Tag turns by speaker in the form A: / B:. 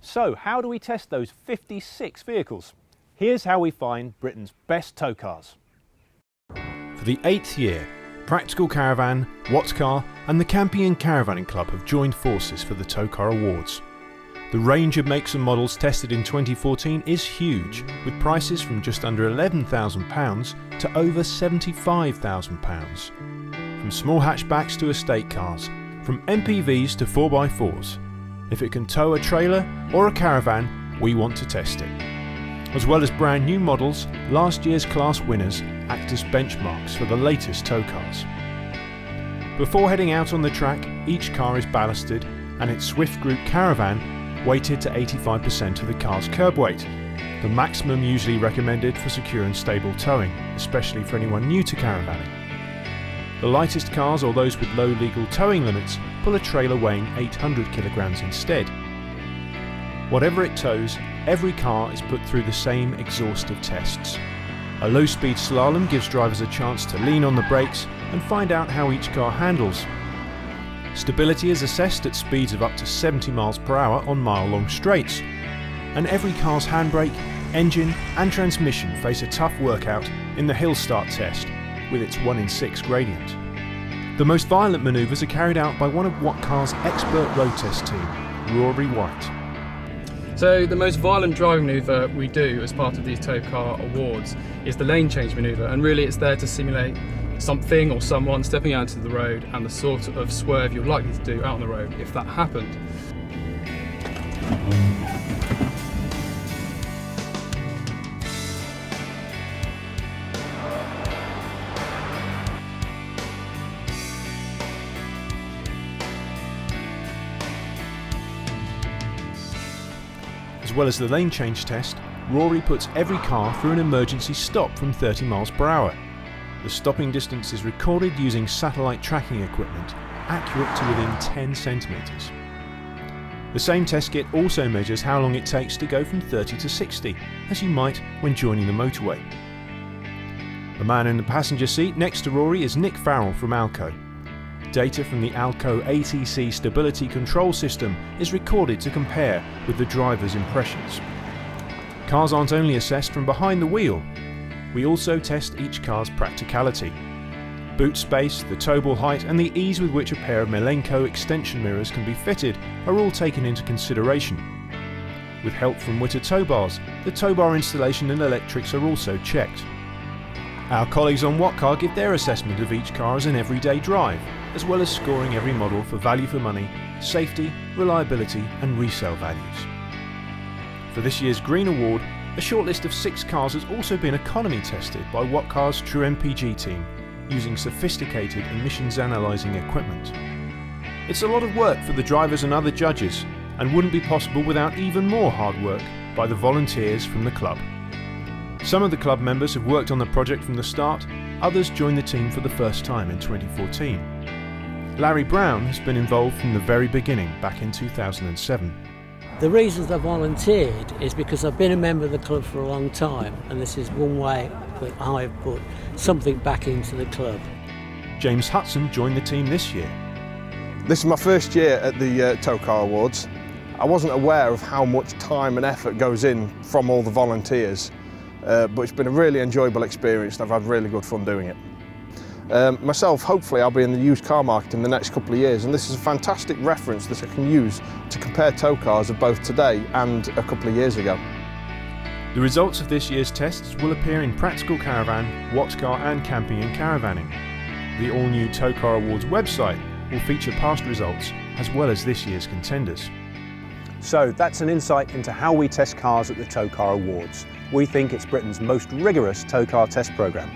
A: So how do we test those 56 vehicles? Here's how we find Britain's best tow cars. For the 8th year, Practical Caravan, What Car and the Camping and Caravanning Club have joined forces for the Tow Car Awards. The range of makes and models tested in 2014 is huge, with prices from just under £11,000 to over £75,000. From small hatchbacks to estate cars, from MPVs to 4x4s. If it can tow a trailer or a caravan, we want to test it. As well as brand new models, last year's class winners act as benchmarks for the latest tow cars. Before heading out on the track, each car is ballasted and its Swift Group Caravan weighted to 85% of the car's curb weight, the maximum usually recommended for secure and stable towing, especially for anyone new to caravanning. The lightest cars or those with low legal towing limits pull a trailer weighing 800 kilograms instead. Whatever it tows, every car is put through the same exhaustive tests. A low-speed slalom gives drivers a chance to lean on the brakes and find out how each car handles. Stability is assessed at speeds of up to 70 miles per hour on mile-long straights. And every car's handbrake, engine and transmission face a tough workout in the hill start test, with its 1 in 6 gradient. The most violent manoeuvres are carried out by one of What Car's expert road test team, Rory White.
B: So the most violent driving manoeuvre we do as part of these Tow Car Awards is the lane change manoeuvre, and really it's there to simulate something or someone stepping out into the road and the sort of swerve you're likely to do out on the road if that happened.
A: As well as the lane change test, Rory puts every car through an emergency stop from 30 miles per hour. The stopping distance is recorded using satellite tracking equipment, accurate to within 10 centimetres. The same test kit also measures how long it takes to go from 30 to 60, as you might when joining the motorway. The man in the passenger seat next to Rory is Nick Farrell from Alco. Data from the Alco ATC stability control system is recorded to compare with the driver's impressions. Cars aren't only assessed from behind the wheel, we also test each car's practicality. Boot space, the tow ball height and the ease with which a pair of Milenko extension mirrors can be fitted are all taken into consideration. With help from Witter tow bars, the tow bar installation and electrics are also checked. Our colleagues on What Car give their assessment of each car as an everyday drive, as well as scoring every model for value for money, safety, reliability and resale values. For this year's Green Award, a shortlist of 6 cars has also been economy tested by What Car's True MPG team, using sophisticated emissions analysing equipment. It's a lot of work for the drivers and other judges, and wouldn't be possible without even more hard work by the volunteers from the club. Some of the club members have worked on the project from the start, others joined the team for the first time in 2014. Larry Brown has been involved from the very beginning back in 2007.
C: The reasons I volunteered is because I've been a member of the club for a long time, and this is one way that I've put something back into the club.
A: James Hudson joined the team this year.
D: This is my first year at the Tow Car Awards. I wasn't aware of how much time and effort goes in from all the volunteers, but it's been a really enjoyable experience and I've had really good fun doing it. Myself, hopefully I'll be in the used car market in the next couple of years, and this is a fantastic reference that I can use to compare tow cars of both today and a couple of years ago.
A: The results of this year's tests will appear in Practical Caravan, What Car and Camping and Caravanning. The all-new Tow Car Awards website will feature past results as well as this year's contenders.
E: So that's an insight into how we test cars at the Tow Car Awards. We think it's Britain's most rigorous tow car test programme.